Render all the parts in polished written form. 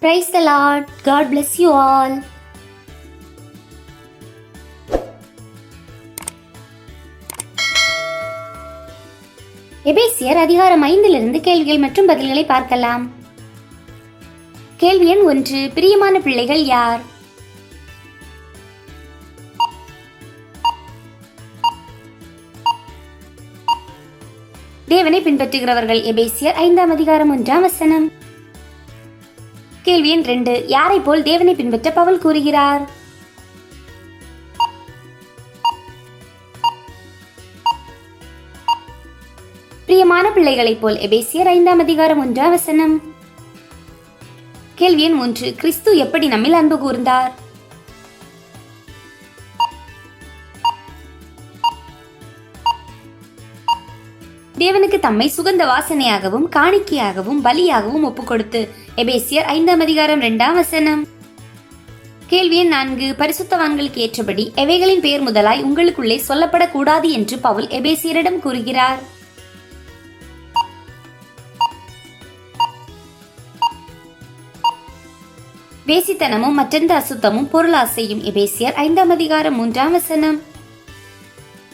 Praise the Lord. God bless you all. எபேசியர் அதிகாரம் 5 கேள்விகள் மற்றும் பதில்களை பார்க்கலாம். கேள்வி எண் 1. பிரியமான பிள்ளைகள் யார்? தேவனை பின்பற்றுகிறவர்கள். எபேசியர் 5 அதிகாரம் 1 கேள்வி எண் 2. யாரை போல் தேவனை பின்பற்ற பவுல் கூறுகிறார்? பிரியமான பிள்ளைகளைப் போல். எபேசியர் 5 அதிகாரம் 1 கேள்வி எண் 3. கிறிஸ்து எப்படி நம்மில் அன்பு கூர்ந்தார்? தேவனுக்கு தம்மை சுகந்த வாசனையாகவும் காணிக்கையாகவும் பலியாகவும் ஒப்புக்கொடுத்து. எபேசியர் 5 அதிகாரம் 2 கேள்வி எண் 4. பரிசுத்தவான்களுக்கு ஏற்றபடி எவைகளின் பெயர் முதலாய் உங்களுக்குள்ளே சொல்லப்படக்கூடாது என்று பவுல் எபேசியரிடம் கூறுகிறார்? வேசித்தனமும் மற்றெந்த அசுத்தமும் பொருளாசையும். எபேசியர் 5 அதிகாரம் 3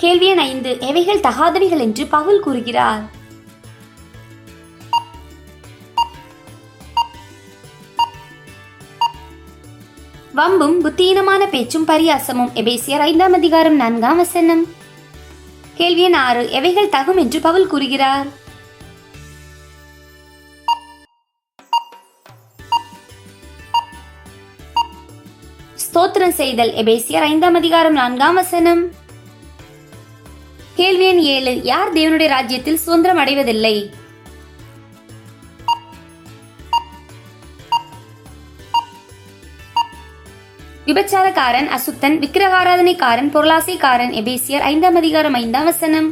கேள்வி எண் 5. எவைகள் தகாதவைகள் என்று பவுல் கூறுகிறார்? வம்பும் புத்தியீனமான பேச்சும் பரியாசமும். எபேசியர் 5 அதிகாரம் 4 கேள்வி எண் 6. எவைகள் தகும் என்று பவுல் கூறுகிறார்? ஸ்தோத்திரம் செய்தல். எபேசியர் 5 அதிகாரம் 4 கேள்வி எண் 7. யார் தேவனுடைய ராஜ்யத்தில் சுதந்திரம் அடைவதில்லை? விபச்சாரக்காரன், அசுத்தன், விக்கிரகாராதனைக்காரன், பொருளாசைக்காரன். எபேசியர் 5 அதிகாரம் 5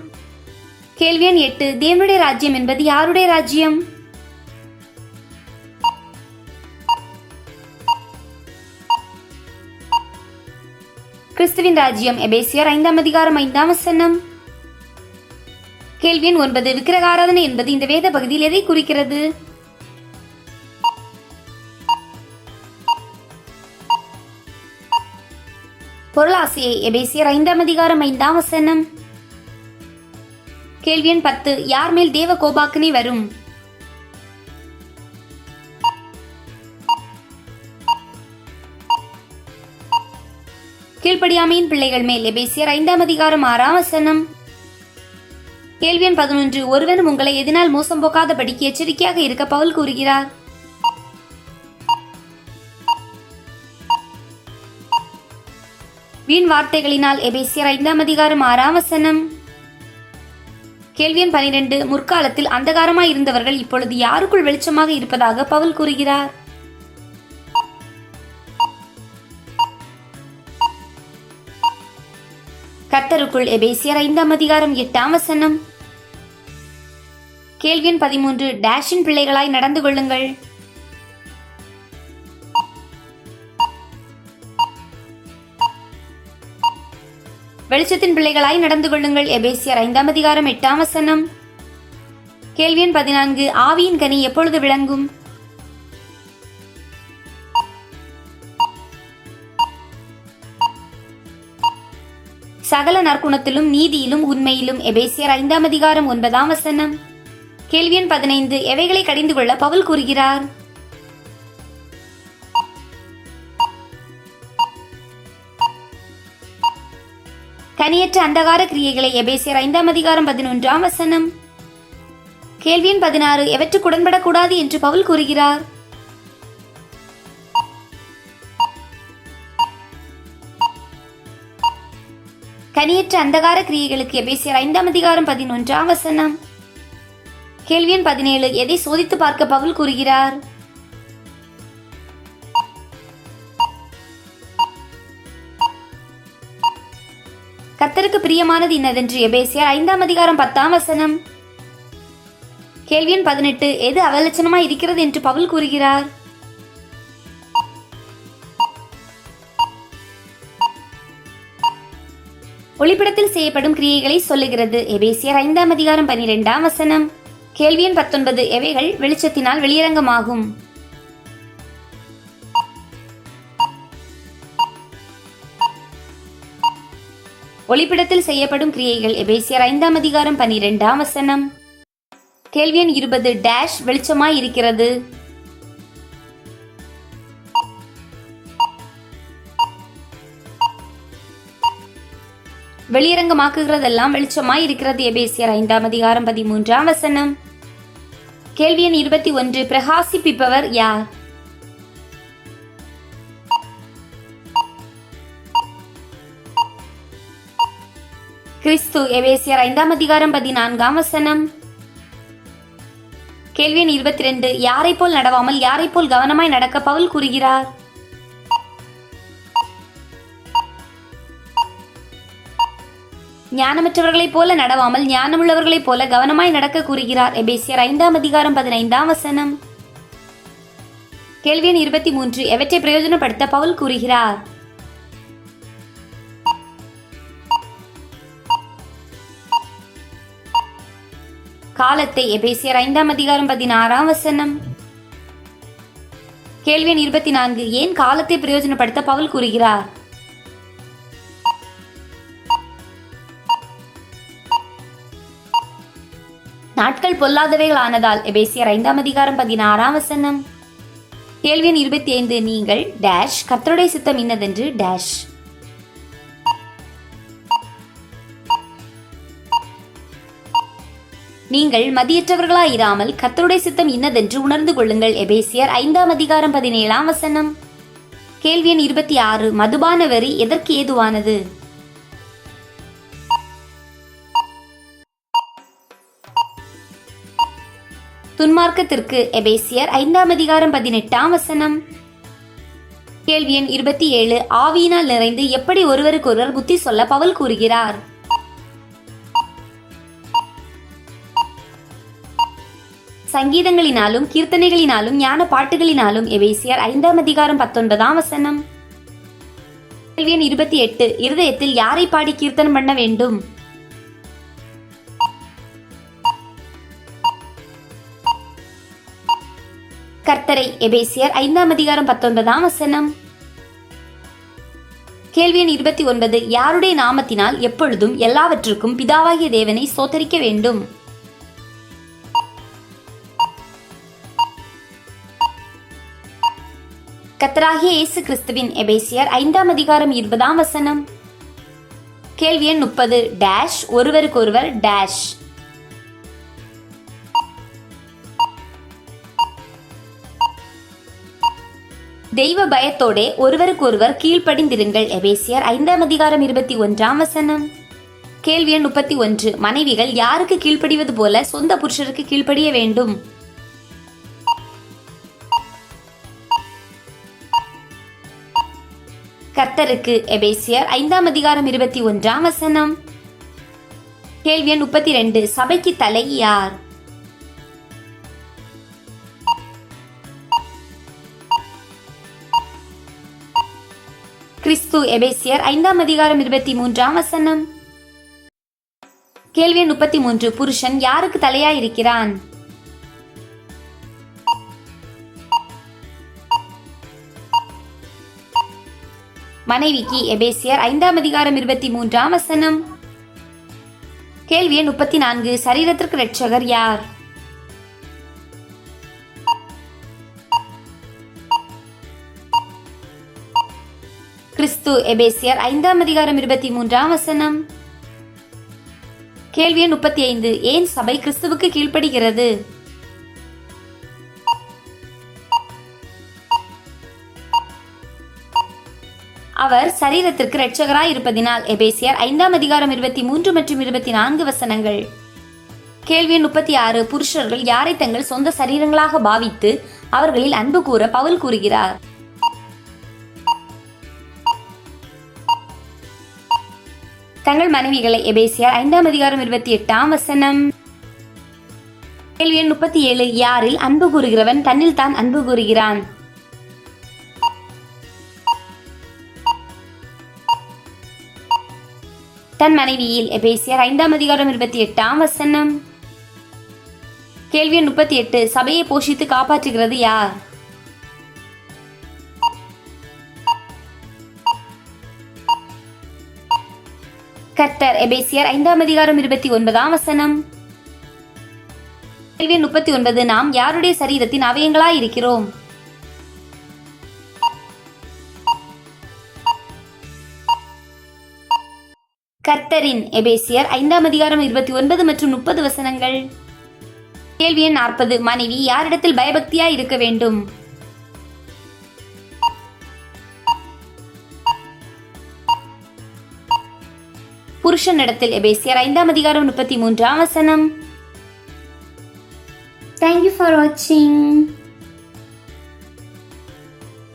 கேள்வி எண் 8. தேவனுடைய ராஜ்யம் என்பது யாருடைய ராஜ்யம்? கிறிஸ்துவின் ராஜ்யம். எபேசியர் 5 அதிகாரம் 5 கேள்வி எண் 9. விக்கிரகாராதனை என்பது இந்த வேத பகுதியில் எதை குறிக்கிறது? பொருளாசையை. எபேசியர் 5 அதிகாரம் 5 கேள்வி எண் 10. யார் மேல் தேவ கோபாக்கினை வரும்? கீழ்ப்படியாமையின் பிள்ளைகள் மேல். எபேசியர் 5 அதிகாரம் 6 கேள்வி எண் 11. ஒருவனும் உங்களை எதனால் மோசம் போக்காதபடிக்கு எச்சரிக்கையாக இருக்க பவுல் கூறுகிறார்? வீண் வார்த்தைகளினால். எபேசியர் 5 அதிகாரம் 6 கேள்வி எண் 12. முற்காலத்தில் அந்தகாரமாய் இருந்தவர்கள் இப்பொழுது யாருக்குள் வெளிச்சமாக இருப்பதாக பவுல் கூறுகிறார்? கர்த்தருக்குள். எபேசியர் 5 அதிகாரம் 8 கேள்வி எண் 13. டேஷின் பிள்ளைகளாய் நடந்து கொள்ளுங்கள். வெளிச்சத்தின் பிள்ளைகளாய் நடந்து கொள்ளுங்கள். எபேசியர் 5 அதிகாரம் 8 கேள்வி எண் 14. ஆவியின் கனி எப்பொழுது விளங்கும்? சகல நற்குணத்திலும் நீதியிலும் உண்மையிலும். எபேசியர் 5 அதிகாரம் 9 கேள்வி எண் 15. எவைகளை கடிந்து கொள்ள பவுல் கூறுகிறார்? கனியற்ற அந்தகார கிரியைகளை. எபேசியர் 5 அதிகாரம் 11 கேள்வி எண் 16. எவற்றுக்கு உடன்படக்கூடாது என்று பவுல் கூறுகிறார்? கனியற்ற அந்தகார கிரியைகளுக்கு. எபேசியர் 5 அதிகாரம் 11 கேள்வி எண் 17. எதை சோதித்து பார்க்க பவுல் கூறுகிறார்? கர்த்தருக்கு பிரியமானது இன்னதென்று. எபேசியர் 5 அதிகாரம் 10 கேள்வி எண் 18. எது அவலட்சணமாய் இருக்கிறது என்று பவுல் கூறுகிறார்? ஒளிப்படத்தில் செய்யப்படும் கிரியைகளை சொல்லுகிறது. எபேசியர் 5 அதிகாரம் 12 கேள்வி எண் 19. எவைகள் வெளிச்சத்தினால் வெளியரங்கமாகும்? ஒளிப்பிடத்தில் செய்யப்படும் கிரியைகள். எபேசியர் 5:12. கேள்வி எண் 20. டேஷ் வெளிச்சமாய் இருக்கிறது. வெளியரங்கமாக்குகிறதெல்லாம் வெளிச்சமாய் இருக்கிறது. எபேசியர் 5:13. கேள்வி எண் 21. பிரகாசிப்பிப்பவர் யார்? கிறிஸ்து. எபேசியர் 5:14. கேள்வி எண் 22. யாரை போல் நடவாமல் யாரை போல் கவனமாய் நடக்க பவுல் கூறுகிறார்? ஞானமற்றவர்களைப் போல நடவாமல் ஞானமுள்ளவர்களைப் போல கவனமாய் நடக்க கூறுகிறார். எபேசியர் 5:15. கேள்வி எண் 23. எவற்றை பிரயோஜனப்படுத்த பவுல் கூறுகிறார்? காலத்தை. எபேசியர் 5:16. கேள்வி எண் 24. ஏன் காலத்தை பிரயோஜனப்படுத்த பவுல் கூறுகிறார்? நாட்கள் பொல்லாதவைகள் ஆனதால். எபேசியர் 5:16. கேள்வி எண் 25. நீங்கள் டேஷ் கர்த்தருடைய சித்தம் இன்னதென்று டேஷ். நீங்கள் மதியற்றவர்களாயிராமல் கர்த்தருடைய சித்தம் இன்னதென்று உணர்ந்து கொள்ளுங்கள். எபேசியர் 5:17. கேள்வி எண் 26. மதுபான வெறி எதற்கு ஏதுவானது? துன்மார்க்கத்திற்கு. எபேசியர் 5:18. கேள்வி எண் 27. ஆவியினால் நிறைந்து எப்படி ஒருவருக்கொருவர் புத்தி சொல்ல பவுல் கூறுகிறார்? சங்கீதங்களினாலும் கீர்த்தனைகளினாலும் ஞான பாட்டுகளினாலும். எபேசியர் 5:19. கேள்வி எண் 28. இருதயத்தில் யாரை பாடி கீர்த்தனம் பண்ண வேண்டும்? கர்த்தரை. எபேசியர் 5:19. கேள்வி எண் 29. யாருடைய நாமத்தினால் எப்பொழுதும் எல்லாவற்றுக்கும் பிதாவாகிய தேவனை ஸ்தோத்தரிக்க வேண்டும்? கர்த்தராகிய இயேசு கிறிஸ்துவின். எபேசியர் 5:20. கேள்வி எண் 30. டேஷ் ஒருவருக்கொருவர் டேஷ். தெய்வ பயத்தோடே ஒருவருக்கொருவர் கீழ்ப்படிந்திருங்கள். எபேசியர் 5:21. கேள்வி எண் 31. மனைவிகள் யாருக்கு கீழ்ப்படிவது போல சொந்த புருஷருக்கு கீழ்ப்படிய வேண்டும்? கர்த்தருக்கு. எபேசியர் 5:21. கேள்வி எண் 32. சபைக்கு தலை யார்? கிறிஸ்து. எபேசியர் 5:23. கேள்வி எண் 33. புருஷன் யாருக்கு தலையாயிருக்கிறான்? மனைவிக்கு. எபேசியர் 5:23. கேள்வி எண் 34. சரீரத்திற்கு இரட்சகர் யார்? கிறிஸ்து. எபேசியர் 5:23. கேள்வி எண் 35. ஏன் சபை கிறிஸ்துவுக்கு கீழ்ப்படுகிறது? அவர் சரீரத்திற்கு இரட்சகராய் இருப்பதினால். எபேசியர் 5:23 மற்றும் 24. கேள்வி எண் 36. புருஷர்கள் யாரை தங்கள் சொந்த சரீரங்களாக பாவித்து அவர்களில் அன்பு கூற பவுல் கூறுகிறார்? தங்கள் மனைவிகளை. எபேசியர் 5:28. கேள்வி எண் 37. யாரில் அன்பு கூறுகிறவன் தன்னில் தான் அன்பு கூறுகிறான்? தன் மனைவியில். எபேசியர் 5:28. கேள்வி எண் 38. சபையை போஷித்து காப்பாற்றுகிறது யார்? கர்த்தர். எபேசியர் 5:29 கேள்வி எண் 39. நாம் யாருடைய சரீரத்தின் அவயங்களாய் இருக்கிறோம்? கர்த்தரின். எபேசியர் 5:29 மற்றும் 30 கேள்வி எண் 40. மனைவி யாரிடத்தில் பயபக்தியாய் இருக்க வேண்டும்? புருஷனிடத்தில். எபேசியர் 5:33 Thank you for watching.